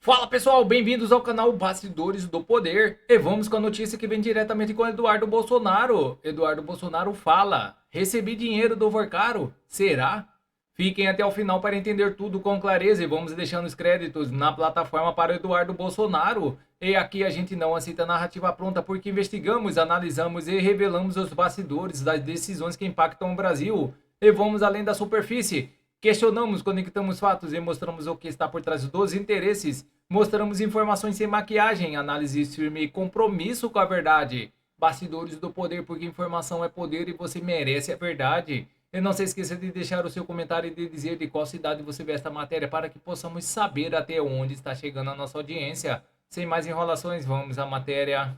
Fala pessoal, bem-vindos ao canal Bastidores do Poder. E vamos com a notícia que vem diretamente com Eduardo Bolsonaro. Eduardo Bolsonaro fala: recebi dinheiro do Vorcaro? Será? Fiquem até o final para entender tudo com clareza e vamos deixando os créditos na plataforma para Eduardo Bolsonaro. E aqui a gente não aceita narrativa pronta porque investigamos, analisamos e revelamos os bastidores das decisões que impactam o Brasil. E vamos além da superfície. Questionamos, conectamos fatos e mostramos o que está por trás dos interesses. Mostramos informações sem maquiagem, análise firme e compromisso com a verdade. Bastidores do poder, porque informação é poder e você merece a verdade. E não se esqueça de deixar o seu comentário e de dizer de qual cidade você vê esta matéria para que possamos saber até onde está chegando a nossa audiência. Sem mais enrolações, vamos à matéria.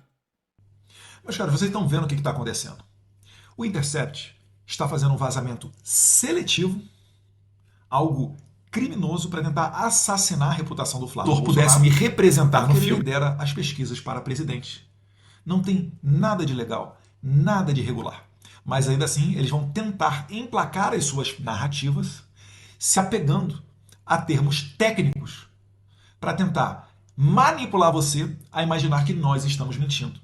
Meus caros, vocês estão vendo o que está acontecendo. O Intercept está fazendo um vazamento seletivo, algo criminoso para tentar assassinar a reputação do Flávio Bolsonaro. Pudesse me representar no filme, ele lidera as pesquisas para presidente. Não tem nada de legal, nada de irregular. Mas ainda assim, eles vão tentar emplacar as suas narrativas, se apegando a termos técnicos para tentar manipular você a imaginar que nós estamos mentindo.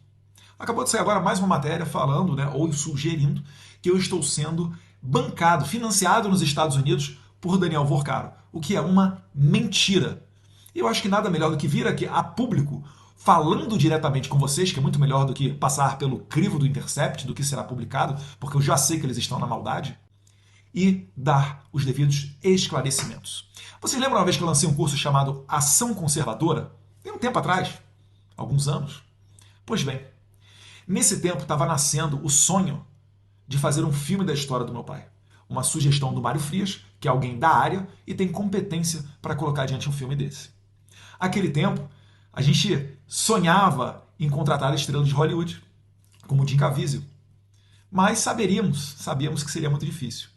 Acabou de sair agora mais uma matéria falando, ou sugerindo, que eu estou sendo bancado, financiado nos Estados Unidos por Daniel Vorcaro, o que é uma mentira. Eu acho que nada melhor do que vir aqui a público falando diretamente com vocês, que é muito melhor do que passar pelo crivo do Intercept, do que será publicado, porque eu já sei que eles estão na maldade, e dar os devidos esclarecimentos. Vocês lembram uma vez que eu lancei um curso chamado Ação Conservadora? Tem um tempo atrás, alguns anos. Pois bem, nesse tempo estava nascendo o sonho de fazer um filme da história do meu pai. Uma sugestão do Mário Frias, que é alguém da área e tem competência para colocar adiante um filme desse. Aquele tempo, a gente sonhava em contratar estrelas de Hollywood, como Jim Caviezel. Mas sabíamos que seria muito difícil.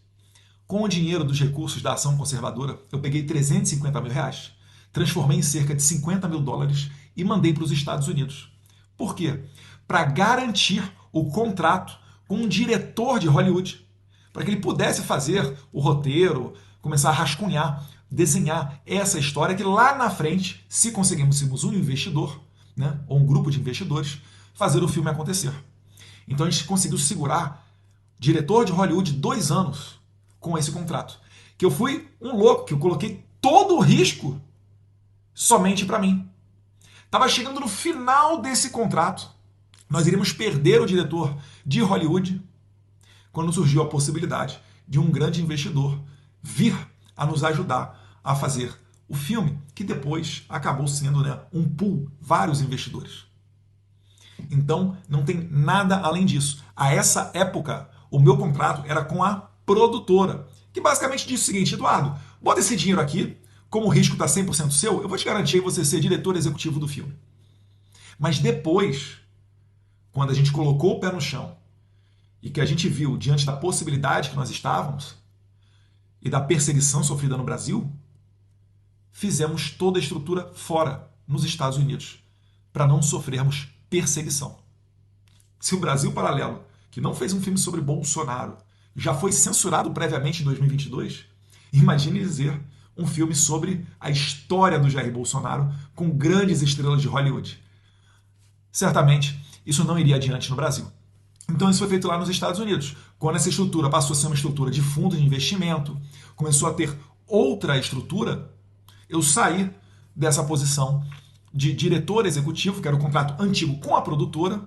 Com o dinheiro dos recursos da Ação Conservadora, eu peguei 350 mil reais, transformei em cerca de 50 mil dólares e mandei para os Estados Unidos. Por quê? Para garantir o contrato com um diretor de Hollywood, para que ele pudesse fazer o roteiro, começar a rascunhar, desenhar essa história que lá na frente, se conseguíssemos um investidor, ou um grupo de investidores, fazer o filme acontecer. Então a gente conseguiu segurar diretor de Hollywood 2 anos com esse contrato. Que eu fui um louco, que eu coloquei todo o risco somente para mim. Estava chegando no final desse contrato. Nós iríamos perder o diretor de Hollywood quando surgiu a possibilidade de um grande investidor vir a nos ajudar a fazer o filme, que depois acabou sendo um pool, vários investidores. Então, não tem nada além disso. A essa época, o meu contrato era com a produtora, que basicamente disse o seguinte: Eduardo, bota esse dinheiro aqui, como o risco está 100% seu, eu vou te garantir você ser diretor executivo do filme. Mas depois, quando a gente colocou o pé no chão e que a gente viu diante da possibilidade que nós estávamos e da perseguição sofrida no Brasil, fizemos toda a estrutura fora, nos Estados Unidos, para não sofrermos perseguição. Se o Brasil Paralelo, que não fez um filme sobre Bolsonaro, já foi censurado previamente em 2022, imagine dizer um filme sobre a história do Jair Bolsonaro com grandes estrelas de Hollywood. Certamente, isso não iria adiante no Brasil. Então isso foi feito lá nos Estados Unidos. Quando essa estrutura passou a ser uma estrutura de fundo de investimento, começou a ter outra estrutura, eu saí dessa posição de diretor executivo, que era o contrato antigo com a produtora,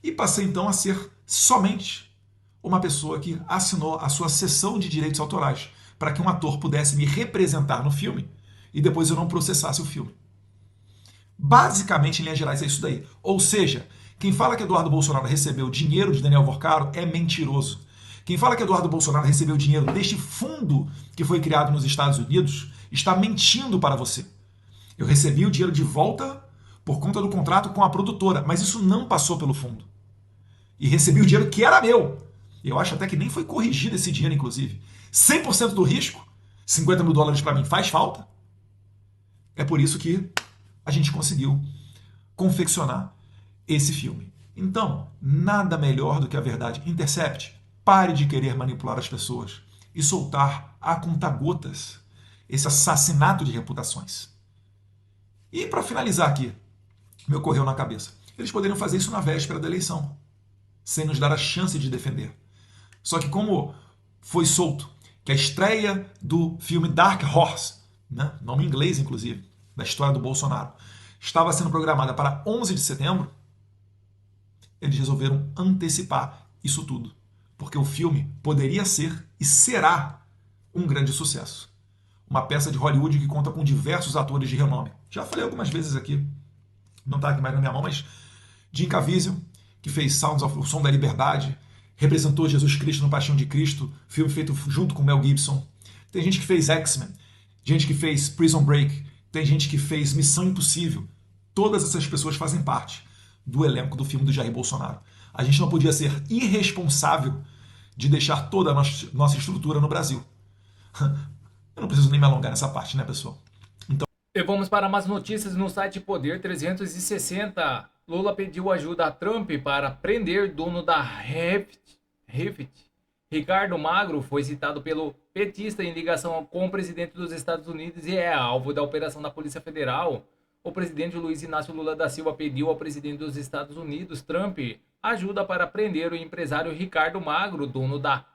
e passei então a ser somente uma pessoa que assinou a sua cessão de direitos autorais, para que um ator pudesse me representar no filme e depois eu não processasse o filme. Basicamente, em linhas gerais, é isso daí. Ou seja, quem fala que Eduardo Bolsonaro recebeu dinheiro de Daniel Vorcaro é mentiroso. Quem fala que Eduardo Bolsonaro recebeu dinheiro deste fundo que foi criado nos Estados Unidos está mentindo para você. Eu recebi o dinheiro de volta por conta do contrato com a produtora, mas isso não passou pelo fundo. E recebi o dinheiro que era meu. Eu acho até que nem foi corrigido esse dinheiro, inclusive. 100% do risco, 50 mil dólares para mim faz falta. É por isso que a gente conseguiu confeccionar esse filme. Então, nada melhor do que a verdade. Intercept, pare de querer manipular as pessoas e soltar a conta-gotas esse assassinato de reputações. E para finalizar aqui, me ocorreu na cabeça. Eles poderiam fazer isso na véspera da eleição, sem nos dar a chance de defender. Só que como foi solto que a estreia do filme Dark Horse, né, nome em inglês inclusive, da história do Bolsonaro, estava sendo programada para 11 de setembro, eles resolveram antecipar isso tudo. Porque o filme poderia ser e será um grande sucesso. Uma peça de Hollywood que conta com diversos atores de renome. Já falei algumas vezes aqui, não está aqui mais na minha mão, mas Jim Caviezel, que fez Sounds of o Som da Liberdade, representou Jesus Cristo no Paixão de Cristo, filme feito junto com Mel Gibson. Tem gente que fez X-Men, gente que fez Prison Break, tem gente que fez Missão Impossível. Todas essas pessoas fazem parte do elenco do filme do Jair Bolsonaro. A gente não podia ser irresponsável de deixar toda a nossa estrutura no Brasil. Eu não preciso nem me alongar nessa parte, né, pessoal? E vamos para mais notícias no site Poder 360. Lula pediu ajuda a Trump para prender dono da Refit. Ricardo Magro foi citado pelo petista em ligação com o presidente dos Estados Unidos e é alvo da operação da Polícia Federal. O presidente Luiz Inácio Lula da Silva pediu ao presidente dos Estados Unidos, Trump, ajuda para prender o empresário Ricardo Magro, dono da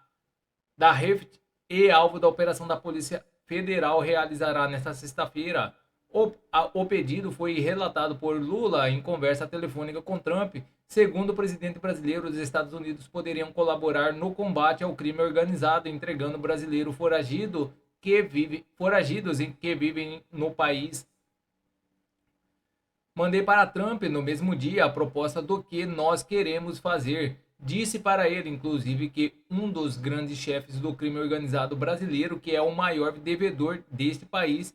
Refit, e alvo da operação da Polícia Federal realizará nesta sexta-feira. O pedido foi relatado por Lula em conversa telefônica com Trump. Segundo o presidente brasileiro, os Estados Unidos poderiam colaborar no combate ao crime organizado, entregando foragidos que vivem no país. Mandei para Trump no mesmo dia a proposta do que nós queremos fazer. Disse para ele, inclusive, que um dos grandes chefes do crime organizado brasileiro, que é o maior devedor deste país,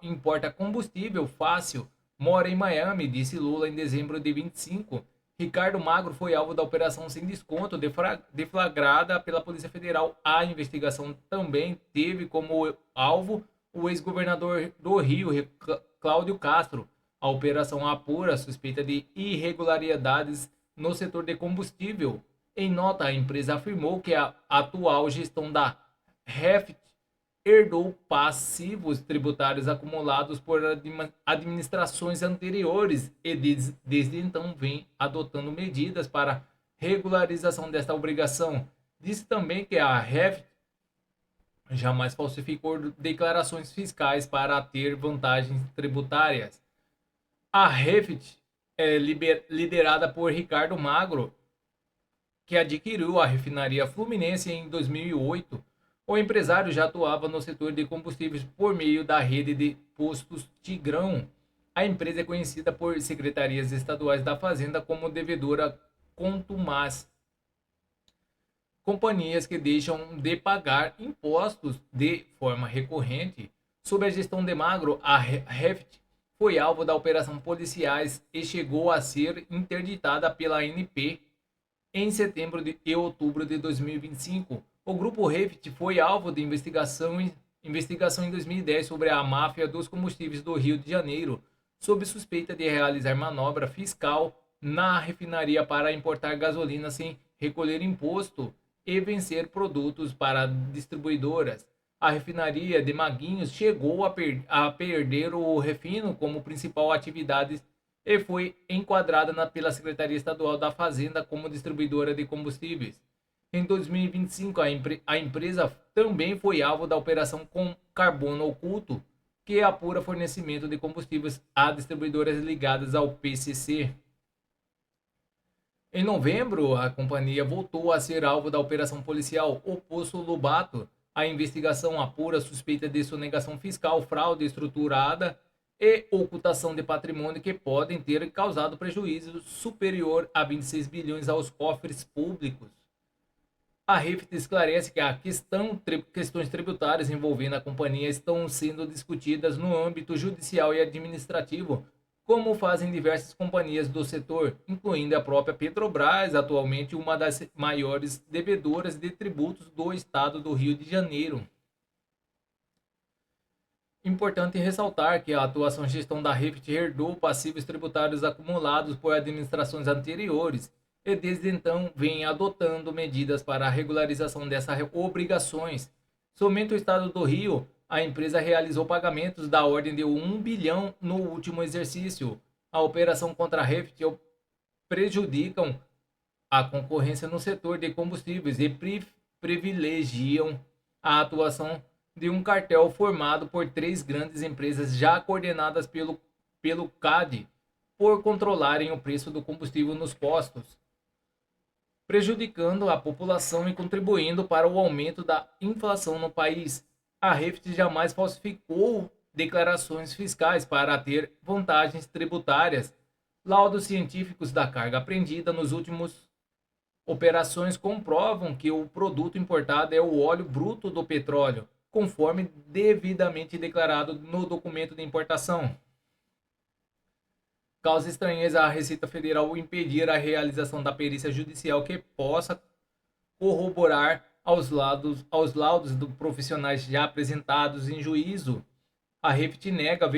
importa combustível fácil, mora em Miami, disse Lula em dezembro de 25. Ricardo Magro foi alvo da operação sem desconto, deflagrada pela Polícia Federal. A investigação também teve como alvo o ex-governador do Rio, Cláudio Castro. A operação apura suspeita de irregularidades no setor de combustível. Em nota, a empresa afirmou que a atual gestão da Refit herdou passivos tributários acumulados por administrações anteriores e desde então vem adotando medidas para regularização desta obrigação. Disse também que a Refit jamais falsificou declarações fiscais para ter vantagens tributárias. A Refit é liderada por Ricardo Magro, que adquiriu a refinaria Fluminense em 2008. O empresário já atuava no setor de combustíveis por meio da rede de postos Tigrão. A empresa é conhecida por secretarias estaduais da Fazenda como devedora contumaz. Companhias que deixam de pagar impostos de forma recorrente. Sob a gestão de Magro, a Refit foi alvo da operação policiais e chegou a ser interditada pela ANP em setembro e outubro de 2025. O grupo Refit foi alvo de investigação em 2010 sobre a máfia dos combustíveis do Rio de Janeiro, sob suspeita de realizar manobra fiscal na refinaria para importar gasolina sem recolher imposto e vencer produtos para distribuidoras. A refinaria de Maguinhos chegou a perder o refino como principal atividade e foi enquadrada pela Secretaria Estadual da Fazenda como distribuidora de combustíveis. Em 2025, a empresa também foi alvo da operação com carbono oculto, que apura fornecimento de combustíveis a distribuidoras ligadas ao PCC. Em novembro, a companhia voltou a ser alvo da operação policial O Poço Lobato. A investigação apura suspeita de sonegação fiscal, fraude estruturada e ocultação de patrimônio que podem ter causado prejuízo superior a 26 bilhões aos cofres públicos. A Refit esclarece que questões tributárias envolvendo a companhia estão sendo discutidas no âmbito judicial e administrativo, como fazem diversas companhias do setor, incluindo a própria Petrobras, atualmente uma das maiores devedoras de tributos do estado do Rio de Janeiro. Importante ressaltar que a atuação e gestão da Refit herdou passivos tributários acumulados por administrações anteriores e desde então vem adotando medidas para a regularização dessas obrigações. Somente o estado do Rio A empresa realizou pagamentos da ordem de 1 bilhão no último exercício. A operação contra a Refit prejudicam a concorrência no setor de combustíveis e privilegiam a atuação de um cartel formado por três grandes empresas já coordenadas pelo CAD por controlarem o preço do combustível nos postos, prejudicando a população e contribuindo para o aumento da inflação no país. A Refit jamais falsificou declarações fiscais para ter vantagens tributárias. Laudos científicos da carga apreendida nos últimos operações comprovam que o produto importado é o óleo bruto do petróleo, conforme devidamente declarado no documento de importação. Causa estranheza à Receita Federal impedir a realização da perícia judicial que possa corroborar aos laudos dos profissionais já apresentados em juízo. A Refit nega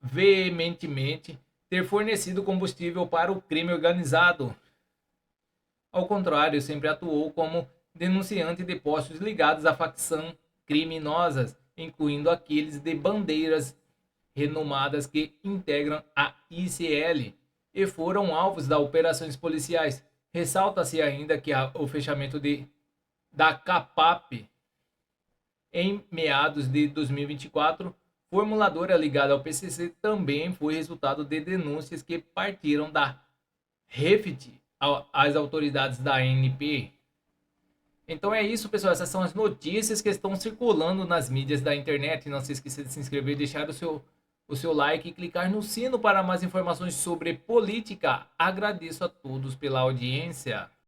veementemente ter fornecido combustível para o crime organizado. Ao contrário, sempre atuou como denunciante de postos ligados à facção criminosas, incluindo aqueles de bandeiras renomadas que integram a ICL e foram alvos das operações policiais. Ressalta-se ainda que o fechamento da CAPAP em meados de 2024, formuladora ligada ao PCC, também foi resultado de denúncias que partiram da Refit às autoridades da ANP. Então é isso, pessoal. Essas são as notícias que estão circulando nas mídias da internet. Não se esqueça de se inscrever, deixar o seu like e clicar no sino para mais informações sobre política. Agradeço a todos pela audiência.